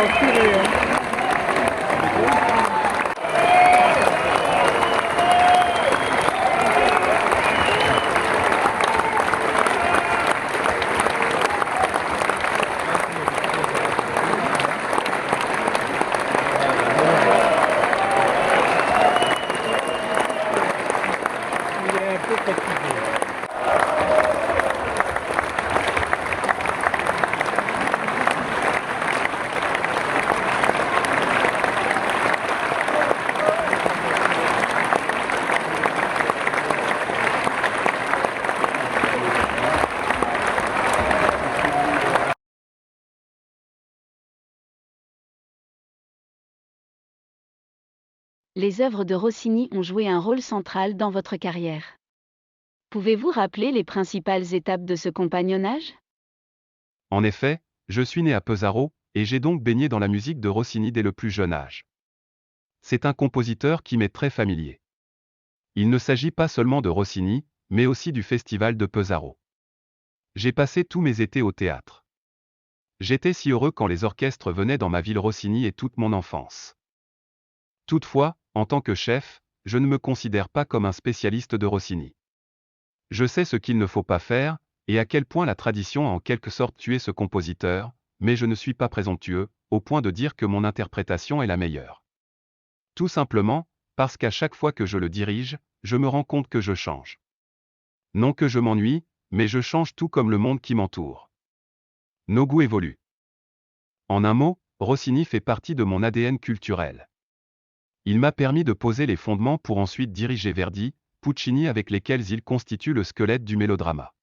필요해요. 이게 똑같이. Les œuvres de Rossini ont joué un rôle central dans votre carrière. Pouvez-vous rappeler les principales étapes de ce compagnonnage? En effet, je suis né à Pesaro, et j'ai donc baigné dans la musique de Rossini dès le plus jeune âge. C'est un compositeur qui m'est très familier. Il ne s'agit pas seulement de Rossini, mais aussi du Festival de Pesaro. J'ai passé tous mes étés au théâtre. J'étais si heureux quand les orchestres venaient dans ma ville Rossini et toute mon enfance. Toutefois, en tant que chef, je ne me considère pas comme un spécialiste de Rossini. Je sais ce qu'il ne faut pas faire, et à quel point la tradition a en quelque sorte tué ce compositeur, mais je ne suis pas présomptueux, au point de dire que mon interprétation est la meilleure. Tout simplement, parce qu'à chaque fois que je le dirige, je me rends compte que je change. Non que je m'ennuie, mais je change tout comme le monde qui m'entoure. Nos goûts évoluent. En un mot, Rossini fait partie de mon ADN culturel. Il m'a permis de poser les fondements pour ensuite diriger Verdi, Puccini avec lesquels il constitue le squelette du mélodrama.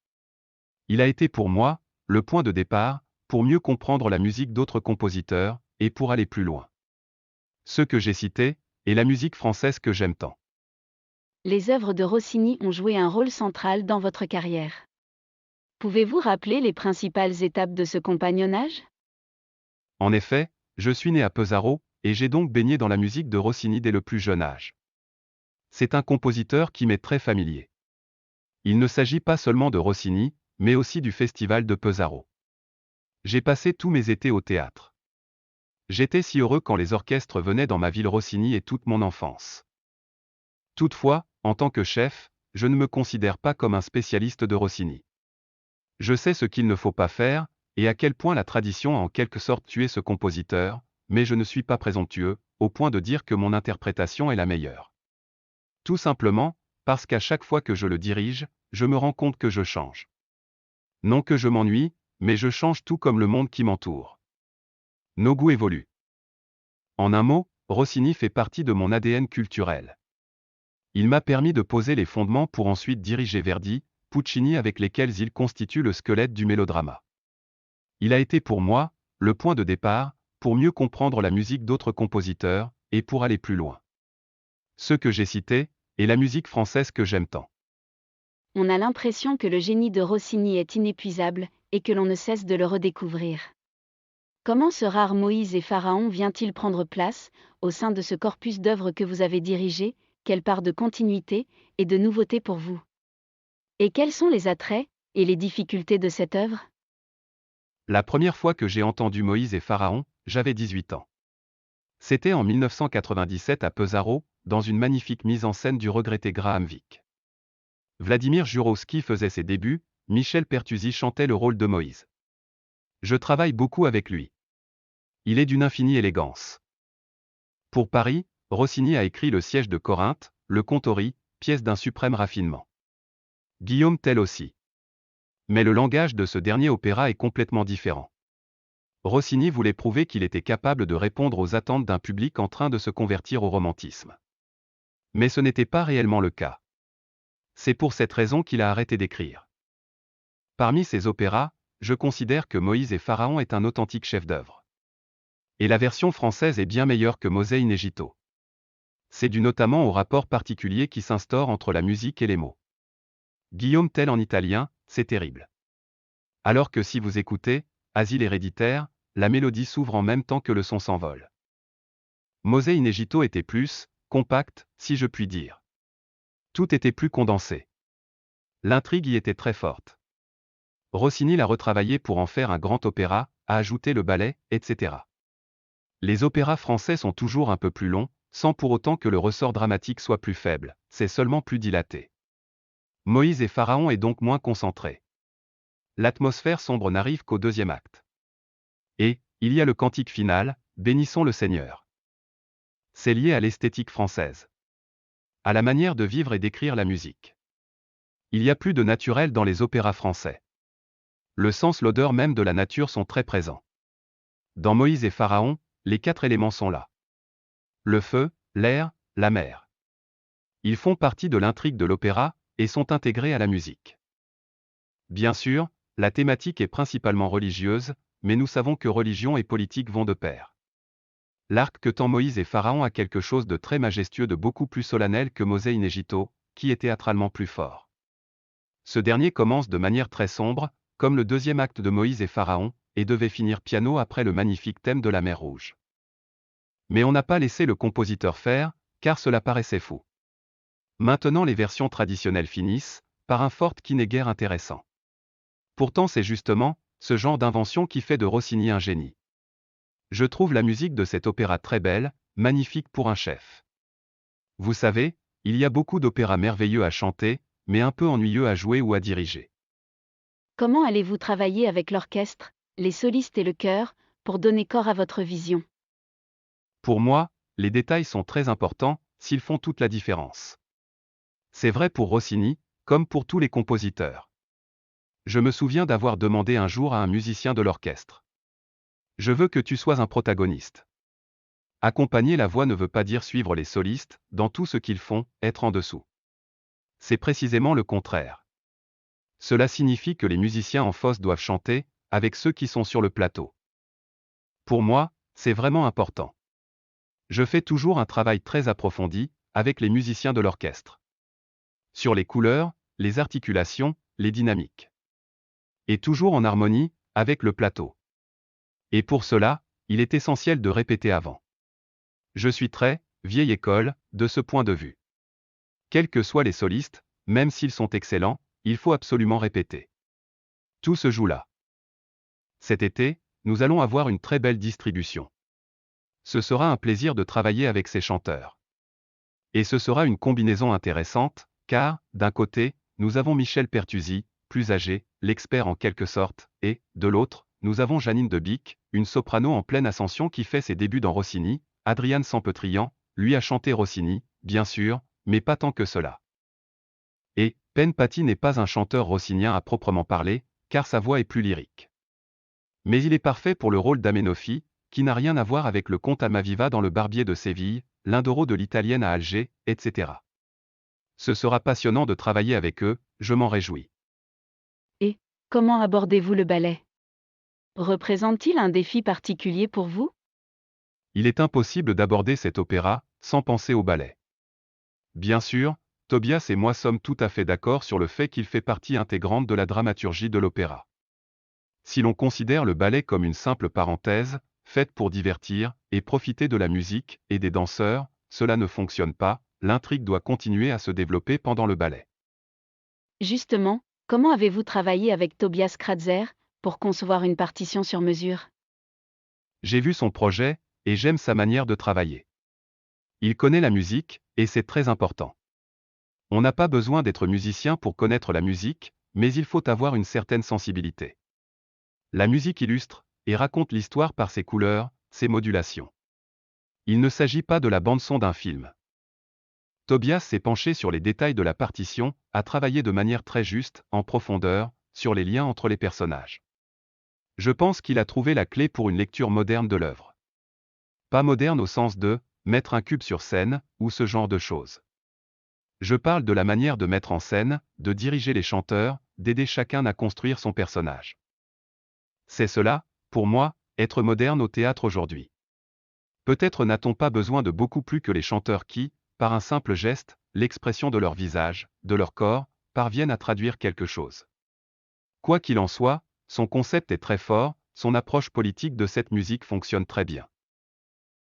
Il a été pour moi, le point de départ, pour mieux comprendre la musique d'autres compositeurs, et pour aller plus loin. Ceux que j'ai cités, et la musique française que j'aime tant. Les œuvres de Rossini ont joué un rôle central dans votre carrière. Pouvez-vous rappeler les principales étapes de ce compagnonnage? En effet, je suis né à Pesaro, et j'ai donc baigné dans la musique de Rossini dès le plus jeune âge. C'est un compositeur qui m'est très familier. Il ne s'agit pas seulement de Rossini, mais aussi du Festival de Pesaro. J'ai passé tous mes étés au théâtre. J'étais si heureux quand les orchestres venaient dans ma ville Rossini et toute mon enfance. Toutefois, en tant que chef, je ne me considère pas comme un spécialiste de Rossini. Je sais ce qu'il ne faut pas faire, et à quel point la tradition a en quelque sorte tué ce compositeur, mais je ne suis pas présomptueux, au point de dire que mon interprétation est la meilleure. Tout simplement, parce qu'à chaque fois que je le dirige, je me rends compte que je change. Non que je m'ennuie, mais je change tout comme le monde qui m'entoure. Nos goûts évoluent. En un mot, Rossini fait partie de mon ADN culturel. Il m'a permis de poser les fondements pour ensuite diriger Verdi, Puccini avec lesquels il constitue le squelette du mélodrama. Il a été pour moi, le point de départ, pour mieux comprendre la musique d'autres compositeurs, et pour aller plus loin. Ceux que j'ai cités, et la musique française que j'aime tant. On a l'impression que le génie de Rossini est inépuisable, et que l'on ne cesse de le redécouvrir. Comment ce rare Moïse et Pharaon vient-il prendre place, au sein de ce corpus d'œuvres que vous avez dirigé? Quelle part de continuité et de nouveauté pour vous? Et quels sont les attraits et les difficultés de cette œuvre? La première fois que j'ai entendu Moïse et Pharaon, j'avais 18 ans. C'était en 1997 à Pesaro, dans une magnifique mise en scène du regretté Graham Wick. Vladimir Jurowski faisait ses débuts, Michel Pertusi chantait le rôle de Moïse. Je travaille beaucoup avec lui. Il est d'une infinie élégance. Pour Paris, Rossini a écrit Le Siège de Corinthe, Le Contori, pièce d'un suprême raffinement. Guillaume Tell aussi. Mais le langage de ce dernier opéra est complètement différent. Rossini voulait prouver qu'il était capable de répondre aux attentes d'un public en train de se convertir au romantisme. Mais ce n'était pas réellement le cas. C'est pour cette raison qu'il a arrêté d'écrire. Parmi ses opéras, je considère que Moïse et Pharaon est un authentique chef-d'œuvre. Et la version française est bien meilleure que Mosè in Egitto. C'est dû notamment au rapport particulier qui s'instaure entre la musique et les mots. Guillaume Tell en italien, c'est terrible. Alors que si vous écoutez, Asile héréditaire, la mélodie s'ouvre en même temps que le son s'envole. Mosè in Egitto était plus, compact, si je puis dire. Tout était plus condensé. L'intrigue y était très forte. Rossini l'a retravaillé pour en faire un grand opéra, a ajouté le ballet, etc. Les opéras français sont toujours un peu plus longs, sans pour autant que le ressort dramatique soit plus faible, c'est seulement plus dilaté. Moïse et Pharaon est donc moins concentré. L'atmosphère sombre n'arrive qu'au deuxième acte. Et, il y a le cantique final, bénissons le Seigneur. C'est lié à l'esthétique française. À la manière de vivre et d'écrire la musique. Il y a plus de naturel dans les opéras français. Le sens, l'odeur même de la nature sont très présents. Dans Moïse et Pharaon, les 4 éléments sont là. Le feu, l'air, la mer. Ils font partie de l'intrigue de l'opéra, et sont intégrés à la musique. Bien sûr, la thématique est principalement religieuse, mais nous savons que religion et politique vont de pair. L'arc que tend Moïse et Pharaon a quelque chose de très majestueux, de beaucoup plus solennel que Mosè in Egitto, qui est théâtralement plus fort. Ce dernier commence de manière très sombre, comme le deuxième acte de Moïse et Pharaon, et devait finir piano après le magnifique thème de la mer Rouge. Mais on n'a pas laissé le compositeur faire, car cela paraissait fou. Maintenant les versions traditionnelles finissent, par un forte qui n'est guère intéressant. Pourtant c'est justement, ce genre d'invention qui fait de Rossini un génie. Je trouve la musique de cet opéra très belle, magnifique pour un chef. Vous savez, il y a beaucoup d'opéras merveilleux à chanter, mais un peu ennuyeux à jouer ou à diriger. Comment allez-vous travailler avec l'orchestre, les solistes et le chœur, pour donner corps à votre vision? Pour moi, les détails sont très importants, s'ils font toute la différence. C'est vrai pour Rossini, comme pour tous les compositeurs. Je me souviens d'avoir demandé un jour à un musicien de l'orchestre. Je veux que tu sois un protagoniste. Accompagner la voix ne veut pas dire suivre les solistes, dans tout ce qu'ils font, être en dessous. C'est précisément le contraire. Cela signifie que les musiciens en fosse doivent chanter, avec ceux qui sont sur le plateau. Pour moi, c'est vraiment important. Je fais toujours un travail très approfondi, avec les musiciens de l'orchestre. Sur les couleurs, les articulations, les dynamiques. Et toujours en harmonie, avec le plateau. Et pour cela, il est essentiel de répéter avant. Je suis très, vieille école, de ce point de vue. Quels que soient les solistes, même s'ils sont excellents, il faut absolument répéter. Tout se joue là. Cet été, nous allons avoir une très belle distribution. Ce sera un plaisir de travailler avec ces chanteurs. Et ce sera une combinaison intéressante, car, d'un côté, nous avons Michel Pertusi, plus âgé, l'expert en quelque sorte, et, de l'autre, nous avons Janine Debic, une soprano en pleine ascension qui fait ses débuts dans Rossini, Adrian Sampetrian, lui a chanté Rossini, bien sûr, mais pas tant que cela. Et, Pen Patti n'est pas un chanteur rossinien à proprement parler, car sa voix est plus lyrique. Mais il est parfait pour le rôle d'Amenofis, qui n'a rien à voir avec le comte Almaviva dans Le Barbier de Séville, l'Indoro de l'Italienne à Alger, etc. Ce sera passionnant de travailler avec eux, je m'en réjouis. Et, comment abordez-vous le ballet? Représente-t-il un défi particulier pour vous? Il est impossible d'aborder cet opéra, sans penser au ballet. Bien sûr, Tobias et moi sommes tout à fait d'accord sur le fait qu'il fait partie intégrante de la dramaturgie de l'opéra. Si l'on considère le ballet comme une simple parenthèse, faite pour divertir, et profiter de la musique, et des danseurs, cela ne fonctionne pas, l'intrigue doit continuer à se développer pendant le ballet. Justement, comment avez-vous travaillé avec Tobias Kratzer, pour concevoir une partition sur mesure? J'ai vu son projet, et j'aime sa manière de travailler. Il connaît la musique, et c'est très important. On n'a pas besoin d'être musicien pour connaître la musique, mais il faut avoir une certaine sensibilité. La musique illustre, et raconte l'histoire par ses couleurs, ses modulations. Il ne s'agit pas de la bande-son d'un film. Tobias s'est penché sur les détails de la partition, a travaillé de manière très juste, en profondeur, sur les liens entre les personnages. Je pense qu'il a trouvé la clé pour une lecture moderne de l'œuvre. Pas moderne au sens de mettre un cube sur scène, ou ce genre de choses. Je parle de la manière de mettre en scène, de diriger les chanteurs, d'aider chacun à construire son personnage. C'est cela, pour moi, être moderne au théâtre aujourd'hui. Peut-être n'a-t-on pas besoin de beaucoup plus que les chanteurs qui, par un simple geste, l'expression de leur visage, de leur corps, parviennent à traduire quelque chose. Quoi qu'il en soit, son concept est très fort, son approche politique de cette musique fonctionne très bien.